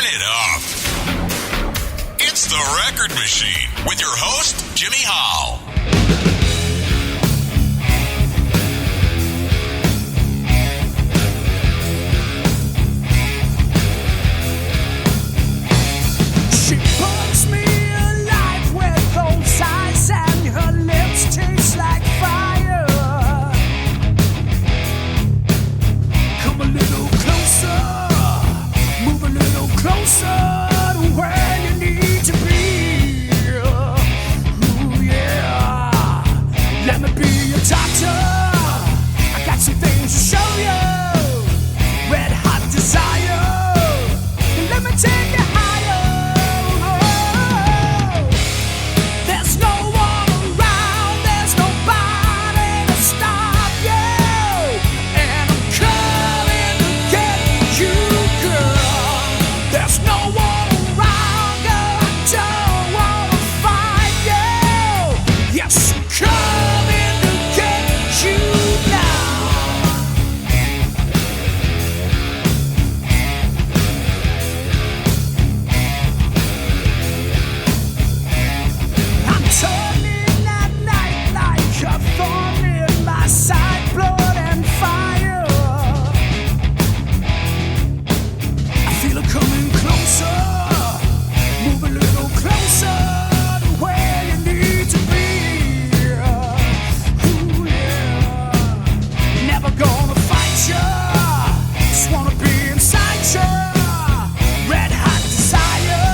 Turn it up. It's The Record Machine with your host, Jimmy Howell. She burns me alive with those eyes, and her lips taste like fire. Come a little closer, move a little closer to where you need to be. Ooh, yeah. Let me be your doctor. I got some things to show you. Red hot desire. Let me take you higher. There's no one around, there's nobody to stop you. And I'm coming to get you, girl. There's no one around, girl, I don't wanna fight you. Yes, I'm coming to get you now. I'm turning at night like a thorn in my side, blood and fire. I feel it coming closer, move a little closer to where you need to be. Ooh, yeah. Never gonna fight you, just wanna be inside you. Red hot desire,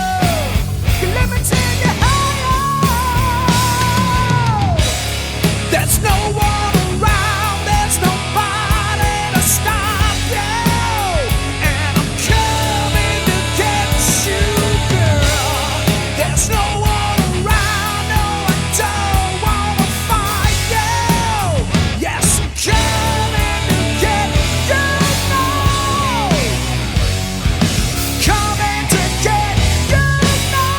let me take you higher. There's no one around, there's nobody to stop you. And I'm coming to get you, girl. There's no one around, no, I don't wanna fight you. Yes, I'm coming to get you now. Coming to get you now.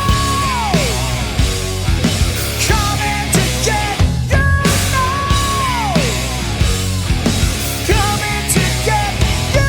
Coming to get you now. Coming to get you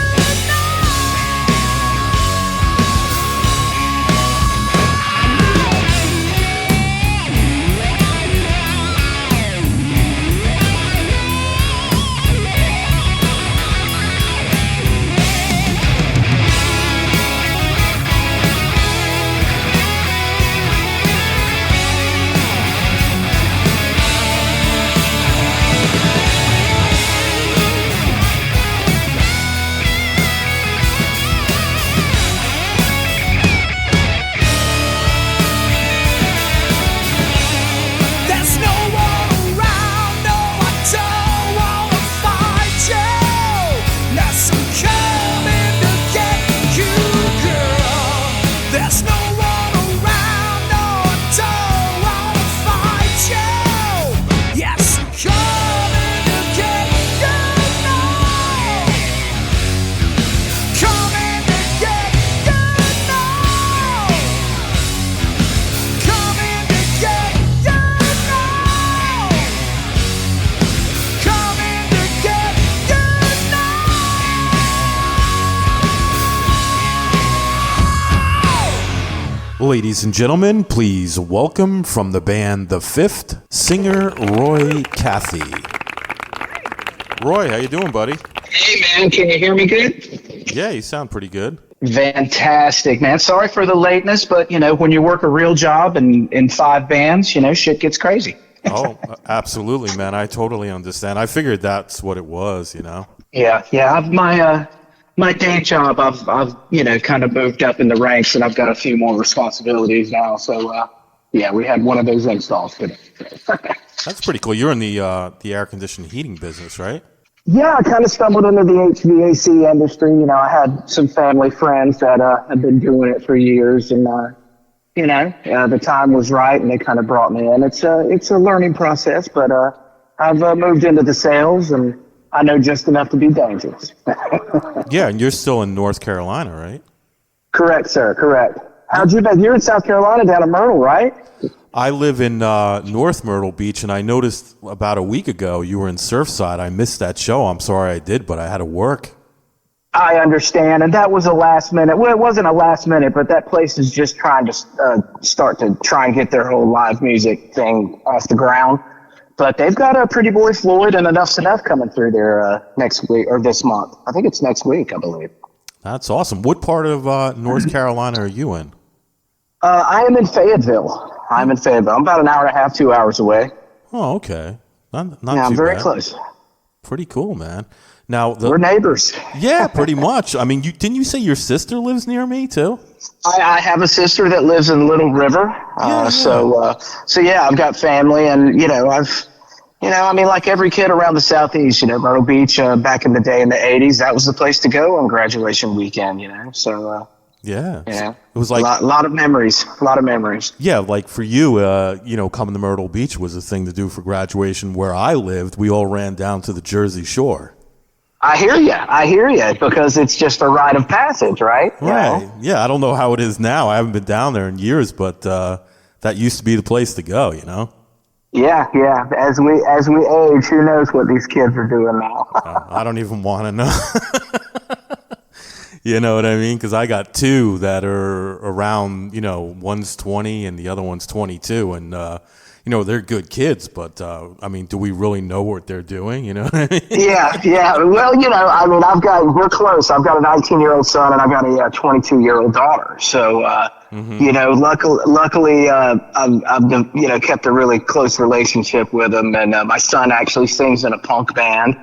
There's no one around, no, I don't wanna fight you. Yes, I'm coming to get you, girl. There's no one around, no, I don't wanna fight you. Yes, I'm coming to get you now. Coming to get you now. Coming to get you now. Coming to get you now. Ladies and gentlemen, please welcome from the band The Fifth, singer Roy Cathey. Roy, how you doing, buddy? Hey man, can you hear me good? Yeah, you sound pretty good. Fantastic, man. Sorry for the lateness, but when you work a real job and in 5 bands, shit gets crazy. Oh, absolutely, man. I totally understand. I figured that's what it was, Yeah. I've, my day job, I've kind of moved up in the ranks, and I've got a few more responsibilities now. So we had one of those installs today. That's pretty cool. You're in the air conditioned heating business, right? Yeah, I kind of stumbled into the HVAC industry. I had some family friends that have been doing it for years, and the time was right, and they kind of brought me in. It's a learning process, but I've moved into the sales, and I know just enough to be dangerous. Yeah, and you're still in North Carolina, right? Correct, sir. Correct. How'd you been? You're in South Carolina, down in Myrtle, right? I live in North Myrtle Beach, and I noticed about a week ago you were in Surfside. I missed that show. I'm sorry I did, but I had to work. I understand, and that was a last minute. Well, it wasn't a last minute, but that place is just trying to start to try and get their whole live music thing off the ground. But they've got a Pretty Boy Floyd and Enough's Enough coming through there next week or this month. I think it's next week, I believe. That's awesome. What part of North Carolina are you in? I am in Fayetteville. I'm about an hour and a half, 2 hours away. Oh, okay. Not yeah, too I'm very bad. close. Pretty cool, man. Now we're neighbors. Yeah, pretty much. I mean, didn't you say your sister lives near me too? I have a sister that lives in Little River. So yeah, I've got family, and I mean, like every kid around the Southeast, Myrtle Beach back in the day in the '80s, that was the place to go on graduation weekend. So. Yeah. It was like a lot of memories. A lot of memories. Yeah, like for you, coming to Myrtle Beach was a thing to do for graduation. Where I lived, we all ran down to the Jersey Shore. I hear you, because it's just a rite of passage, right? Right. Yeah, I don't know how it is now. I haven't been down there in years, but that used to be the place to go, Yeah. As we age, who knows what these kids are doing now? I don't even want to know. You know what I mean? Because I got two that are around, one's 20 and the other one's 22. And, they're good kids. But, I mean, do we really know what they're doing? You know what I mean? Yeah. Well, we're close. I've got a 19-year-old son and I've got a 22-year-old daughter. So, luckily, I've kept a really close relationship with them. And my son actually sings in a punk band.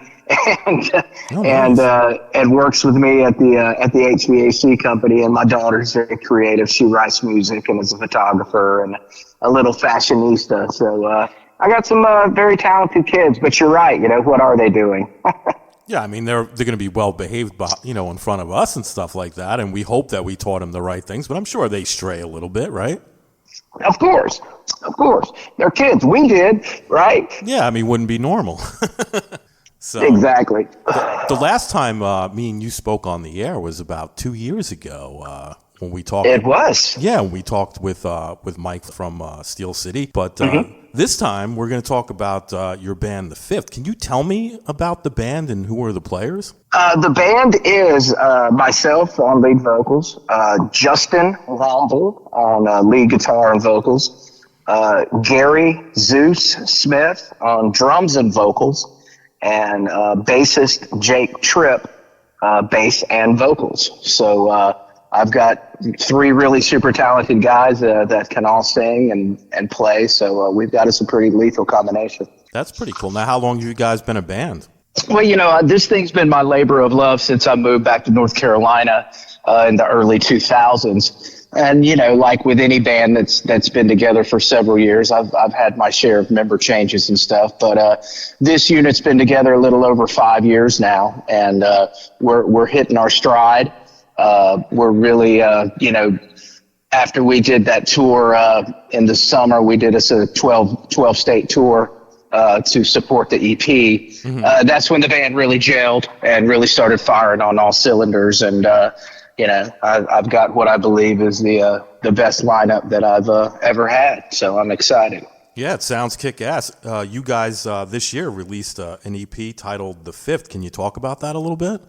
And works with me at the HVAC company, and my daughter's very creative. She writes music and is a photographer and a little fashionista. So I got some very talented kids. But you're right. What are they doing? Yeah, I mean they're going to be well behaved, in front of us and stuff like that. And we hope that we taught them the right things. But I'm sure they stray a little bit, right? Of course, they're kids. We did, right? Yeah, I mean, wouldn't be normal. So, exactly. The last time me and you spoke on the air was about 2 years ago when we talked. It was. Yeah, we talked with Mike from Steel City. But this time we're going to talk about your band, The Fifth. Can you tell me about the band and who are the players? The band is myself on lead vocals, Justin Womble on lead guitar and vocals, Gary Zeus Smith on drums and vocals, and bassist Jake Tripp, bass and vocals. So I've got three really super talented guys that can all sing and play. So we've got us a pretty lethal combination. That's pretty cool. Now, how long have you guys been a band? Well, this thing's been my labor of love since I moved back to North Carolina in the early 2000s. And, like with any band that's been together for several years, I've had my share of member changes and stuff. But this unit's been together a little over 5 years now, and we're hitting our stride. We're really, after we did that tour in the summer, we did a 12-state tour to support the EP. Mm-hmm. That's when the band really gelled and really started firing on all cylinders. And I've got what I believe is the best lineup that I've ever had. So I'm excited. Yeah, it sounds kick-ass. You guys this year released an EP titled The Fifth. Can you talk about that a little bit?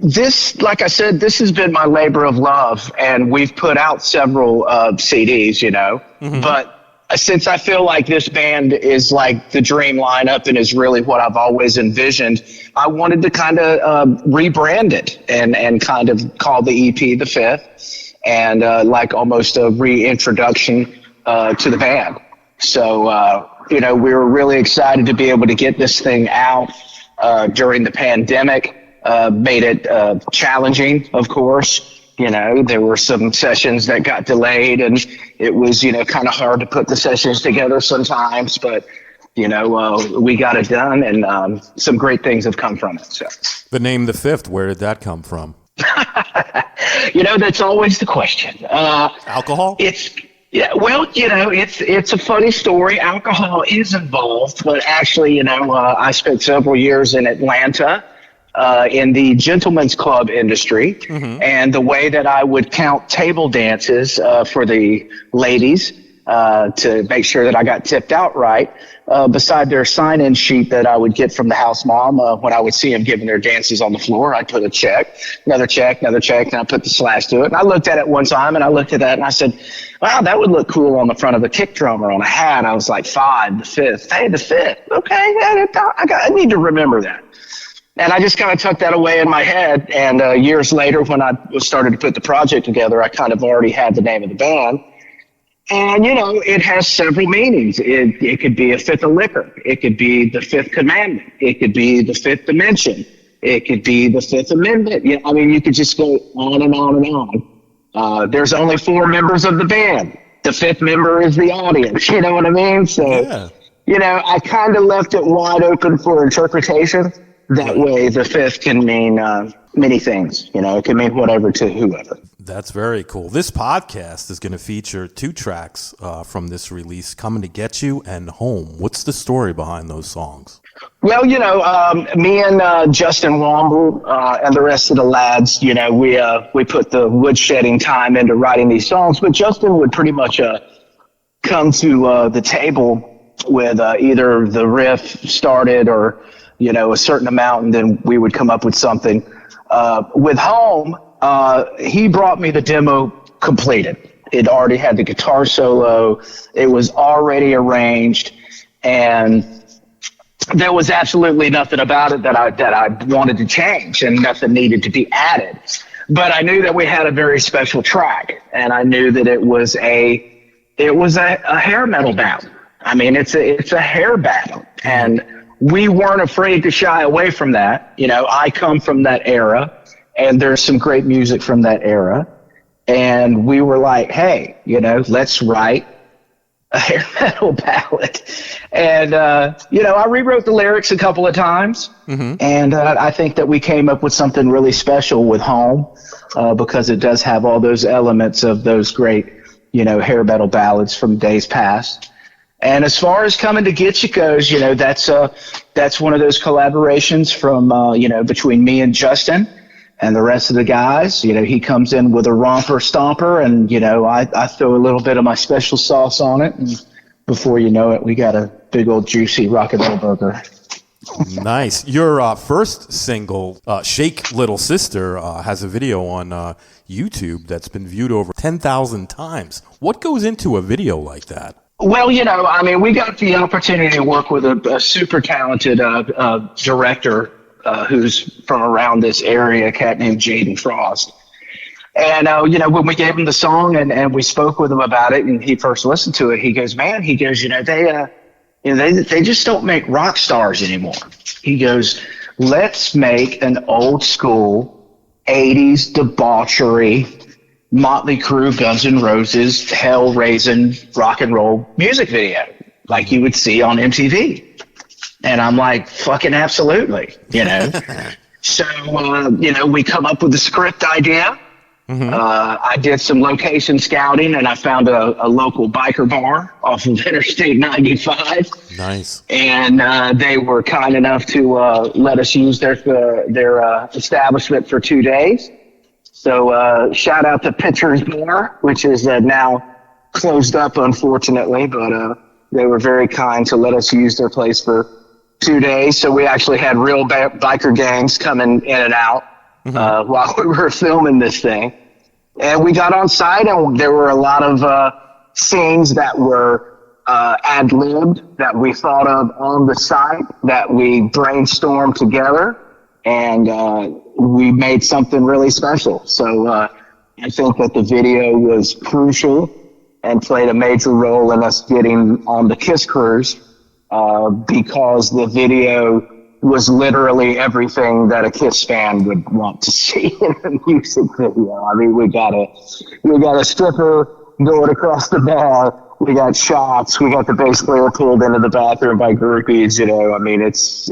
This, like I said, this has been my labor of love, and we've put out several CDs, mm-hmm. But since I feel like this band is like the dream lineup and is really what I've always envisioned, I wanted to kind of rebrand it and kind of call the EP The Fifth, and like almost a reintroduction to the band. So, we were really excited to be able to get this thing out during the pandemic, made it challenging, of course. There were some sessions that got delayed, and it was, kind of hard to put the sessions together sometimes, but, we got it done, and some great things have come from it. So the name The Fifth, where did that come from? That's always the question. Alcohol? It's a funny story. Alcohol is involved, but actually, I spent several years in Atlanta in the gentleman's club industry, mm-hmm. and the way that I would count table dances for the ladies to make sure that I got tipped out right. Beside their sign-in sheet that I would get from the house mom, when I would see them giving their dances on the floor, I'd put a check, and I put the slash to it. And I looked at it one time, and I looked at that, and I said, wow, that would look cool on the front of a kick drum or on a hat. I was like, 5, the 5th. Hey, the 5th. Okay, I need to remember that. And I just kind of tucked that away in my head. And years later, when I started to put the project together, I kind of already had the name of the band. And, it has several meanings. It could be a fifth of liquor. It could be the fifth commandment. It could be the fifth dimension. It could be the Fifth Amendment. You could just go on and on and on. There's only 4 members of the band. The 5th member is the audience. You know what I mean? So, I kind of left it wide open for interpretation. That way, the 5th can mean many things. It can mean whatever to whoever. That's very cool. This podcast is going to feature 2 tracks from this release, Coming to Get You and Home. What's the story behind those songs? Well, me and Justin Womble and the rest of the lads, we put the woodshedding time into writing these songs, but Justin would pretty much come to the table with either the riff started or, a certain amount, and then we would come up with something. With Home, he brought me the demo completed. It already had the guitar solo. It was already arranged, and there was absolutely nothing about it that I wanted to change, and nothing needed to be added. But I knew that we had a very special track, and I knew that it was a hair metal battle. I mean, it's a hair battle, and we weren't afraid to shy away from that. I come from that era, and there's some great music from that era. And we were like, hey, let's write a hair metal ballad. And, I rewrote the lyrics a couple of times. Mm-hmm. And I think that we came up with something really special with Home, because it does have all those elements of those great, hair metal ballads from days past. And as far as Coming to Get You goes, that's one of those collaborations from, between me and Justin and the rest of the guys. He comes in with a romper stomper, and, I throw a little bit of my special sauce on it. And before you know it, we got a big old juicy rock and roll burger. Nice. Your first single, Shake Little Sister, has a video on YouTube that's been viewed over 10,000 times. What goes into a video like that? Well, we got the opportunity to work with a super talented director who's from around this area, a cat named Jaden Frost. And, when we gave him the song and we spoke with him about it and he first listened to it, he goes, man, they just don't make rock stars anymore. He goes, let's make an old school 80s debauchery Motley Crue, Guns N' Roses, hell-raising rock and roll music video like you would see on MTV. And I'm like, fucking absolutely, So, we come up with the script idea. Mm-hmm. I did some location scouting, and I found a local biker bar off of Interstate 95. Nice. And they were kind enough to let us use their establishment for 2 days. So shout out to Pitcher's Bar, which is now closed up, unfortunately, but they were very kind to let us use their place for 2 days. So we actually had real biker gangs coming in and out while we were filming this thing. And we got on site, and there were a lot of scenes that were ad-libbed that we thought of on the site that we brainstormed together. And we made something really special. So I think that the video was crucial and played a major role in us getting on the Kiss cruise, because the video was literally everything that a Kiss fan would want to see in a music video. I mean, we got a stripper going across the bar. We got shots. We got the bass player pulled into the bathroom by groupies. I mean, it's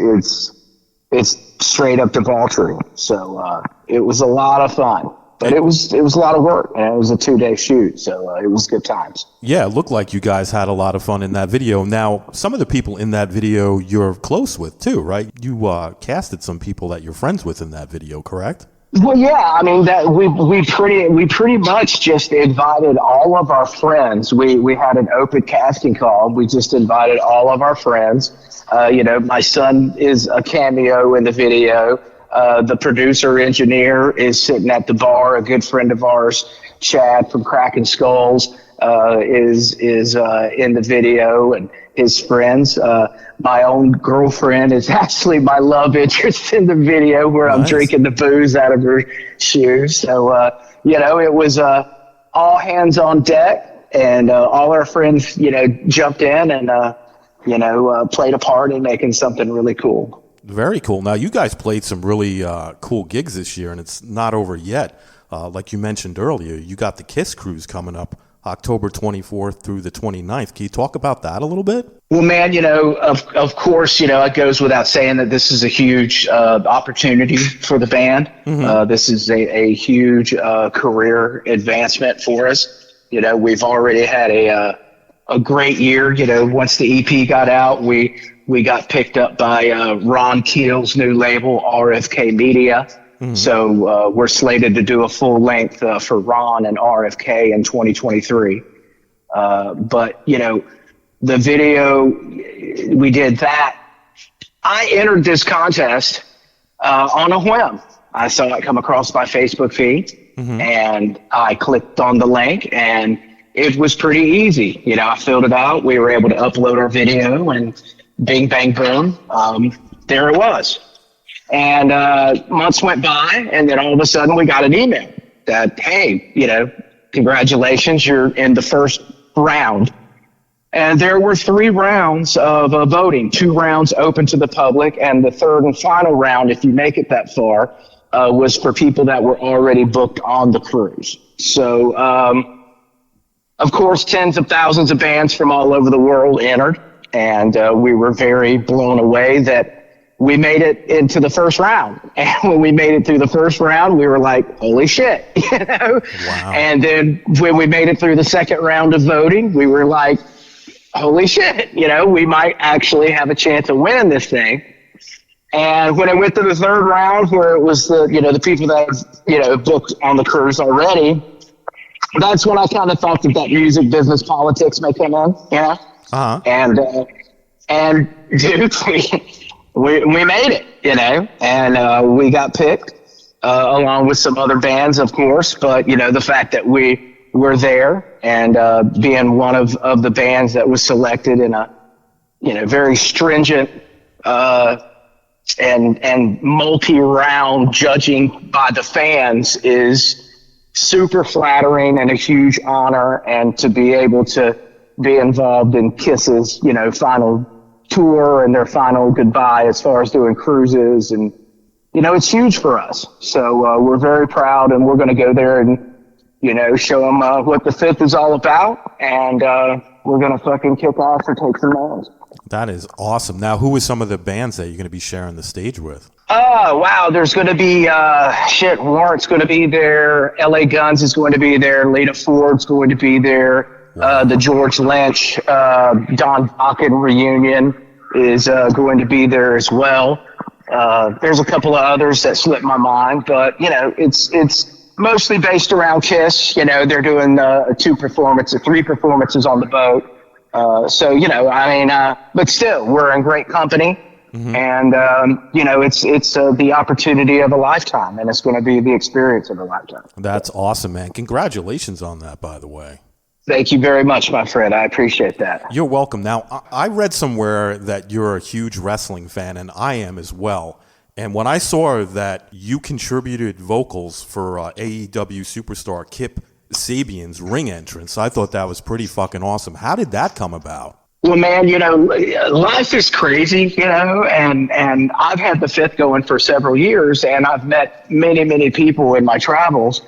straight up debauchery. So it was a lot of fun, but it was a lot of work, and it was a 2-day shoot. So it was good times. Yeah, it looked like you guys had a lot of fun in that video. Now, some of the people in that video you're close with too, right? You casted some people that you're friends with in that video, correct? Well, yeah, I mean that we pretty much just invited all of our friends. We had an open casting call. We just invited all of our friends. My son is a cameo in the video. The producer engineer is sitting at the bar. A good friend of ours, Chad from Cracking Skulls, is in the video, and his friends. My own girlfriend is actually my love interest in the video, where I'm drinking the booze out of her shoes. So, it was all hands on deck, and all our friends, jumped in and, played a part in making something really cool. Very cool. Now, you guys played some really cool gigs this year, and it's not over yet. Like you mentioned earlier, you got the KISS Cruise coming up October 24th through the 29th. Can you talk about that a little bit? Well, man, of course, it goes without saying that this is a huge opportunity for the band. Mm-hmm. This is a huge career advancement for us. We've already had a great year. Once the EP got out, we got picked up by Ron Keel's new label, RFK Media. Mm-hmm. So we're slated to do a full length for Ron and RFK in 2023. But, the video, we did that. I entered this contest on a whim. I saw it come across my Facebook feed, mm-hmm. and I clicked on the link, and it was pretty easy. I filled it out. We were able to upload our video, and bing, bang, boom, there it was. And months went by, and then all of a sudden we got an email that, hey, congratulations, you're in the first round. And there were 3 rounds of voting, 2 rounds open to the public, and the third and final round, if you make it that far, was for people that were already booked on the cruise. So, of course, tens of thousands of bands from all over the world entered, and we were very blown away that we made it into the first round. And when we made it through the first round, we were like, holy shit, Wow. And then when we made it through the second round of voting, we were like, holy shit, we might actually have a chance of winning this thing. And when I went to the third round, where it was the people that, booked on the cruise already, that's when I kind of thought that music business politics may come in, Uh-huh. And dude, we made it, and we got picked along with some other bands, of course. But the fact that we were there and being one of the bands that was selected in a very stringent and multi-round judging by the fans is super flattering and a huge honor, and to be able to be involved in KISS's final tour and their final goodbye as far as doing cruises, and it's huge for us. So we're very proud, and we're going to go there and show them what the Fifth is all about, and we're going to fucking kick ass or take some names. That is awesome. Now, who are some of the bands that you're going to be sharing the stage with? Oh, wow. There's going to be Warrant's going to be there, LA Guns is going to be there, Lita Ford's going to be there. Wow. The George Lynch, Don Dokken reunion is going to be there as well. There's a couple of others that slipped my mind, but it's mostly based around KISS. They're doing 3 performances on the boat. But still, we're in great company. Mm-hmm. And, it's the opportunity of a lifetime, and it's going to be the experience of a lifetime. That's awesome, man. Congratulations on that, by the way. Thank you very much, my friend. I appreciate that. You're welcome. Now, I read somewhere that you're a huge wrestling fan, and I am as well. And when I saw that you contributed vocals for AEW superstar Kip Sabian's ring entrance, I thought that was pretty fucking awesome. How did that come about? Well, man, life is crazy, and I've had the Fifth going for several years, and I've met many, many people in my travels.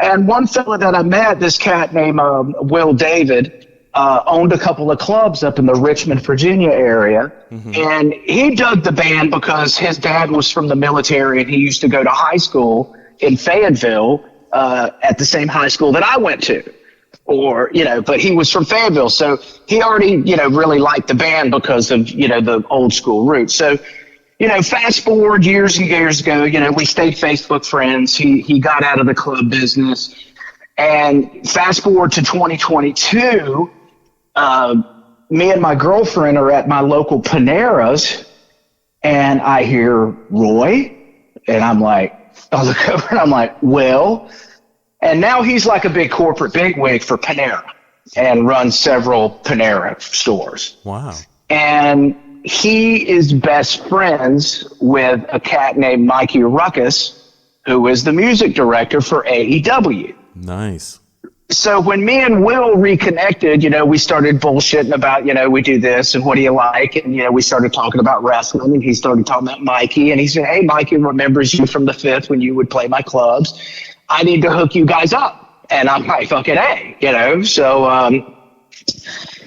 And one fella that I met, this cat named Will David, owned a couple of clubs up in the Richmond, Virginia area. Mm-hmm. And he dug the band because his dad was from the military, and he used to go to high school in Fayetteville at the same high school that I went to. But he was from Fayetteville. So he already, really liked the band because of, the old school roots. So fast forward years and years ago, we stayed Facebook friends. He got out of the club business. And fast forward to 2022, me and my girlfriend are at my local Panera's, and I hear Roy, and I look over and I'm like, well, and now he's like a big corporate bigwig for Panera and runs several Panera stores. Wow. And he is best friends with a cat named Mikey Ruckus, who is the music director for AEW. Nice. So when me and Will reconnected, we started bullshitting about, we do this and what do you like? And, we started talking about wrestling, and he started talking about Mikey. And he said, hey, Mikey remembers you from the Fifth when you would play my clubs. I need to hook you guys up. And I'm like, fucking A, So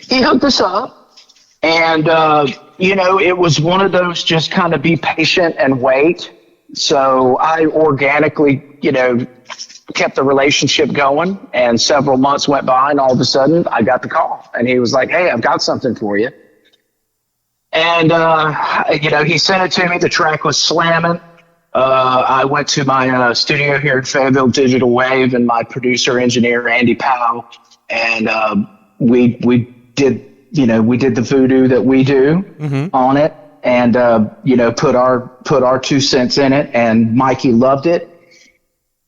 he hooked us up. And, it was one of those just kind of be patient and wait. So I organically, kept the relationship going, and several months went by, and all of a sudden I got the call, and he was like, hey, I've got something for you. And, he sent it to me. The track was slamming. I went to my studio here at Fayetteville Digital Wave, and my producer engineer, Andy Powell, and we did the voodoo that we do on it, and, put our 2 cents in it, and Mikey loved it.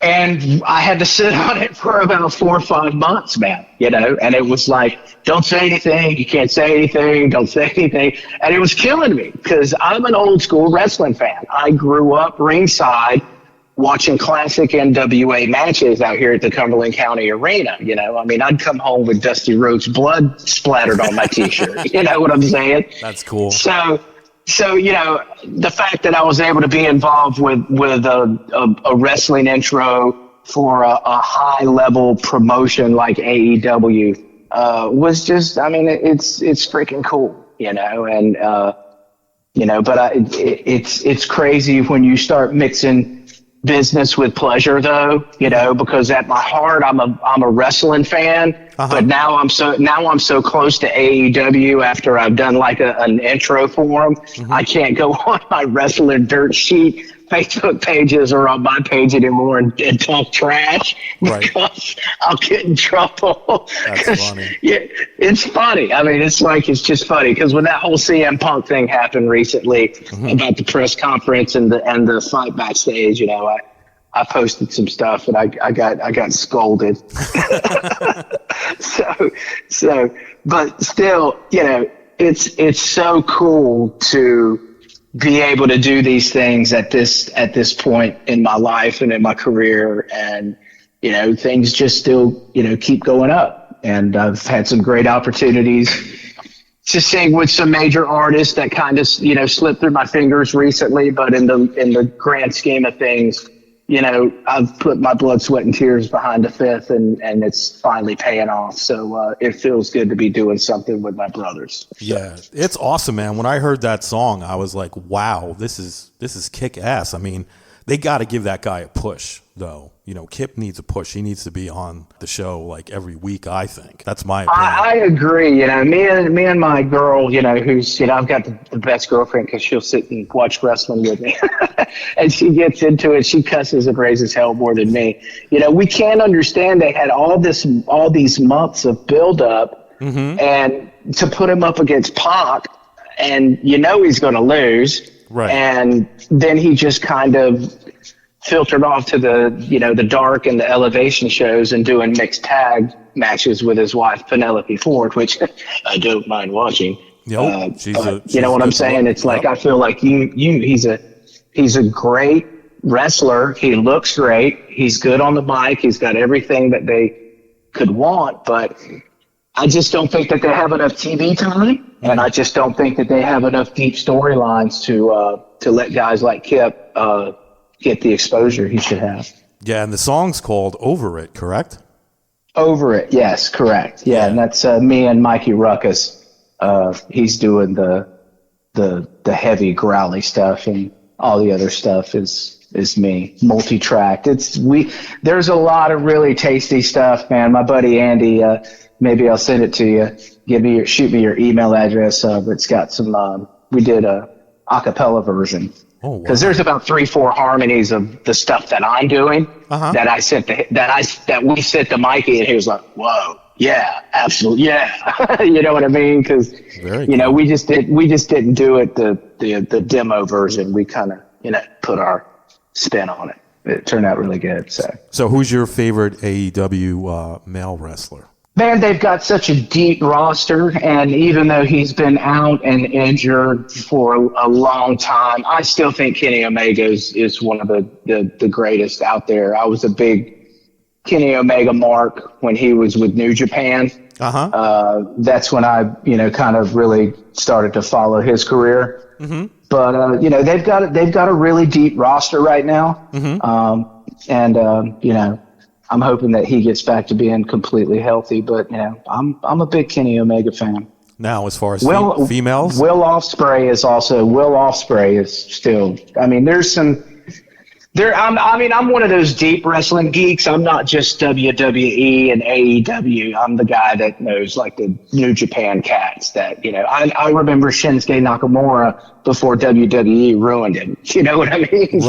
And I had to sit on it for about 4 or 5 months, man, and it was like, don't say anything. You can't say anything. Don't say anything. And it was killing me because I'm an old school wrestling fan. I grew up ringside watching classic NWA matches out here at the Cumberland County Arena. I'd come home with Dusty Rhodes' blood splattered on my T-shirt. You know what I'm saying? That's cool. So, the fact that I was able to be involved with a wrestling intro for a high level promotion like AEW, was just, it's freaking cool, and, but it's crazy when you start mixing business with pleasure though, because at my heart, I'm a wrestling fan, but now I'm so close to AEW after I've done like an intro for them. I can't go on my wrestling dirt sheet Facebook pages or on my page anymore and talk trash because I'll get in trouble. That's funny. Yeah, it's funny. It's just funny because when that whole CM Punk thing happened recently about the press conference and the fight backstage, I posted some stuff and I got scolded. But still, it's so cool to be able to do these things at this point in my life and in my career, and things just still keep going up, and I've had some great opportunities to sing with some major artists that kind of slipped through my fingers recently, but in the grand scheme of things, I've put my blood, sweat, and tears behind the Fifth, and it's finally paying off. So it feels good to be doing something with my brothers. Yeah, it's awesome, man. When I heard that song, I was like, wow, this is kick ass. They got to give that guy a push, though. Kip needs a push. He needs to be on the show like every week, I think. That's my opinion. I agree. Me and my girl, who's, I've got the best girlfriend because she'll sit and watch wrestling with me. And she gets into it. She cusses and raises hell more than me. We can't understand they had all these months of build up and to put him up against Pac, and he's going to lose. Right. And then he just kind of filtered off to the dark and the elevation shows and doing mixed tag matches with his wife Penelope Ford, which I don't mind watching. She's you know what I'm saying? It's like, I feel like he's a great wrestler. He looks great. He's good on the mic. He's got everything that they could want, but I just don't think that they have enough TV time, and I just don't think that they have enough deep storylines to let guys like Kip get the exposure he should have. Yeah, and the song's called Over It, correct? Over It, yes, correct. Yeah, and that's me and Mikey Ruckus. He's doing the heavy growly stuff, and all the other stuff is me, multi-tracked. There's a lot of really tasty stuff, man. My buddy Andy, maybe I'll send it to you. Shoot me your email address. It's got some. We did a a cappella version. Oh, wow. Because there's about 3-4 harmonies of the stuff that I'm doing that we sent to Mikey, and he was like, "Whoa, yeah, absolutely, yeah." You know what I mean? Because we just didn't do it the demo version. We kind of put our spin on it. It turned out really good. So who's your favorite AEW male wrestler? Man, they've got such a deep roster, and even though he's been out and injured for a long time, I still think Kenny Omega is one of the greatest out there. I was a big Kenny Omega mark when he was with New Japan. That's when I, kind of really started to follow his career. Mm-hmm. But they've got a really deep roster right now, I'm hoping that he gets back to being completely healthy, but I'm a big Kenny Omega fan. Now, as far as females, Will Ospreay is still. I mean, there's some. I'm one of those deep wrestling geeks. I'm not just WWE and AEW. I'm the guy that knows like the New Japan cats. That I remember Shinsuke Nakamura before WWE ruined him. You know what I mean?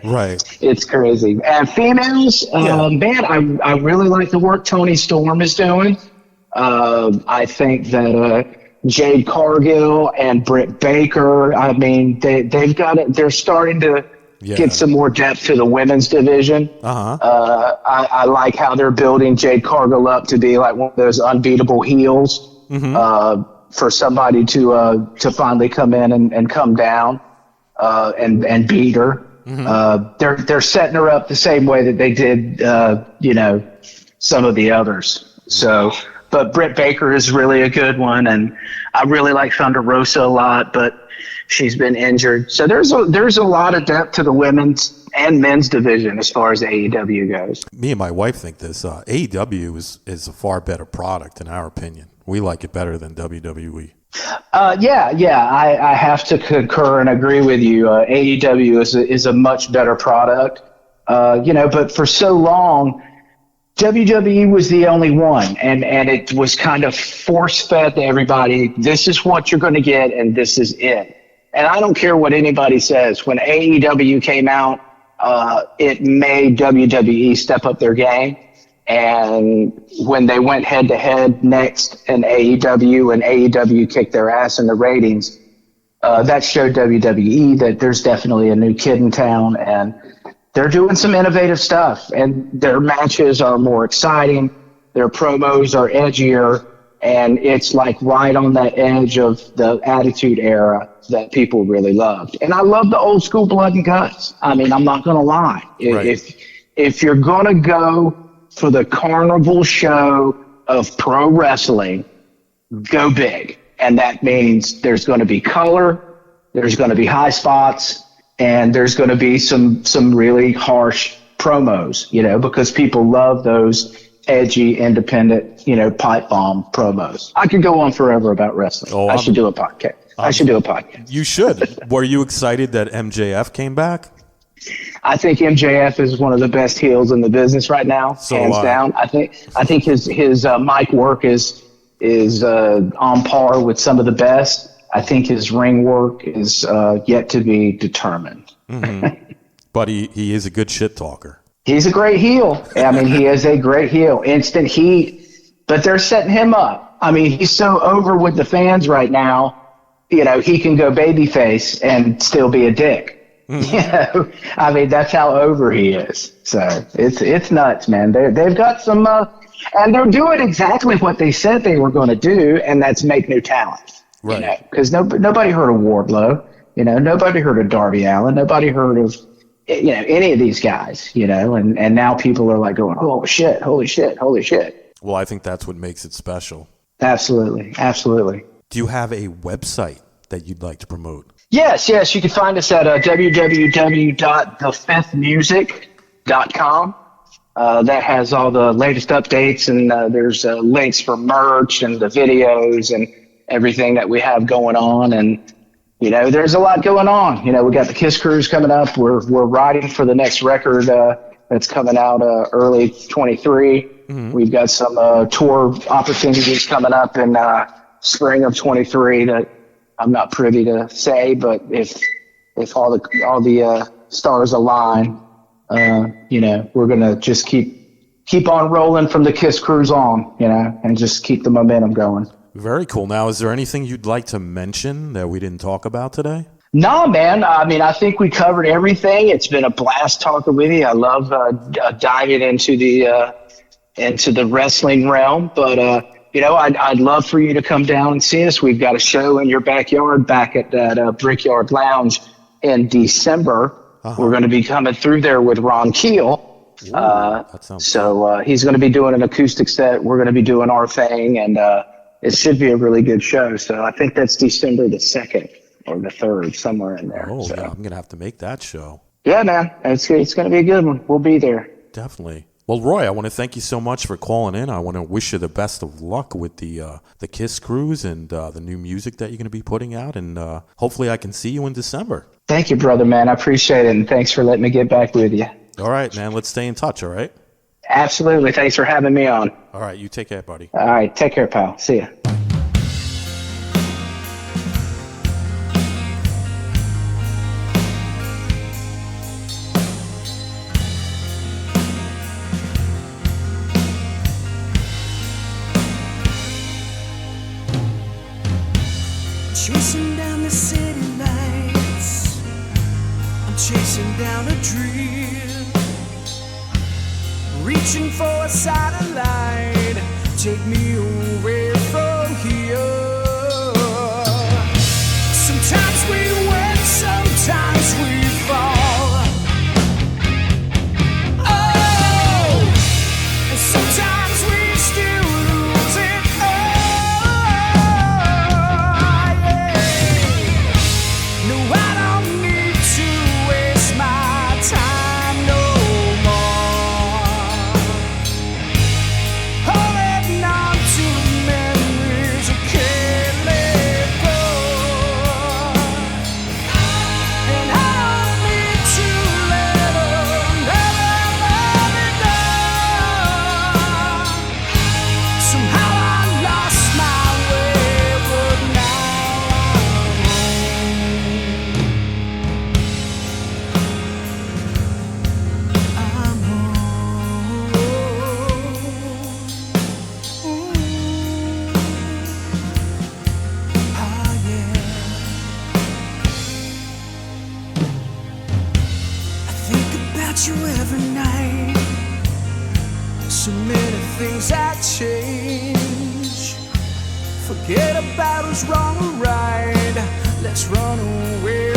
Right. It's crazy. And females, man, I really like the work Toni Storm is doing. I think that Jade Cargill and Britt Baker. I mean, they've got it. They're starting to. Get some more depth to the women's division. I like how they're building Jade Cargill up to be like one of those unbeatable heels for somebody to finally come in and come down and beat her. They're setting her up the same way that they did, some of the others. So, but Britt Baker is really a good one, and I really like Thunder Rosa a lot, but she's been injured. So there's a lot of depth to the women's and men's division as far as AEW goes. Me and my wife think this. AEW is a far better product in our opinion. We like it better than WWE. I have to concur and agree with you. AEW is a much better product. But for so long, WWE was the only one, and it was kind of force-fed to everybody. This is what you're going to get, and this is it. And I don't care what anybody says. When AEW came out, it made WWE step up their game. And when they went head-to-head next in AEW, and AEW kicked their ass in the ratings, that showed WWE that there's definitely a new kid in town, and they're doing some innovative stuff. And their matches are more exciting. Their promos are edgier. And it's like right on that edge of the Attitude Era that people really loved. And I love the old school blood and guts. I mean, I'm not going to lie. Right. If you're going to go for the carnival show of pro wrestling, go big. And that means there's going to be color, there's going to be high spots, and there's going to be some really harsh promos, because people love those edgy, independent, pipe bomb promos. I could go on forever about wrestling. I should do a podcast. You should. Were you excited that MJF came back? I think MJF is one of the best heels in the business right now, hands down. I think his mic work is on par with some of the best. I think his ring work is yet to be determined. Mm-hmm. But he is a good shit talker. He's a great heel. I mean, he is a great heel. Instant heat. But they're setting him up. I mean, he's so over with the fans right now, he can go babyface and still be a dick. Mm-hmm. I mean, that's how over he is. So it's nuts, man. They've got some, and they're doing exactly what they said they were going to do, and that's make new talent. Right. Because nobody heard of Wardlow. Nobody heard of Darby Allin. Nobody heard of any of these guys, and now people are like going, oh shit, holy shit. Well, I think that's what makes it special. Absolutely. Do you have a website that you'd like to promote? Yes. You can find us at www.thefifthmusic.com. That has all the latest updates, and there's links for merch and the videos and everything that we have going on. And there's a lot going on. We got the Kiss Cruise coming up. We're writing for the next record that's coming out early 23. Mm-hmm. We've got some tour opportunities coming up in spring of 23 that I'm not privy to say, but if if all the stars align, we're gonna just keep on rolling from the Kiss cruise on, and just keep the momentum going. Very cool. Now, is there anything you'd like to mention that we didn't talk about today? No, man. I mean, I think we covered everything. It's been a blast talking with you. I love diving into the wrestling realm, but I'd love for you to come down and see us. We've got a show in your backyard back at that Brickyard Lounge in December. We're going to be coming through there with Ron Keel. So he's going to be doing an acoustic set. We're going to be doing our thing, and it should be a really good show. So I think that's December the 2nd or the 3rd, somewhere in there. Oh, yeah, I'm going to have to make that show. Yeah, man. It's going to be a good one. We'll be there. Definitely. Well, Roy, I want to thank you so much for calling in. I want to wish you the best of luck with the Kiss cruise and the new music that you're going to be putting out, and hopefully I can see you in December. Thank you, brother, man. I appreciate it, and thanks for letting me get back with you. All right, man. Let's stay in touch, all right? Absolutely. Thanks for having me on. All right. You take care, buddy. All right. Take care, pal. See ya. Chasing down the city lights, I'm chasing down a dream, reaching for a satellite, take me away from here. Sometimes we win, sometimes we fall. Oh, and sometimes we still lose it all. No, I don't need to waste my time no more. Holding on to memories I can't let go. And I don't need to let them let me know. Somehow I lost my way, but now I'm home. Ah, yeah. I think about you every night. So many things that change. Forget about who's wrong or right. Let's run away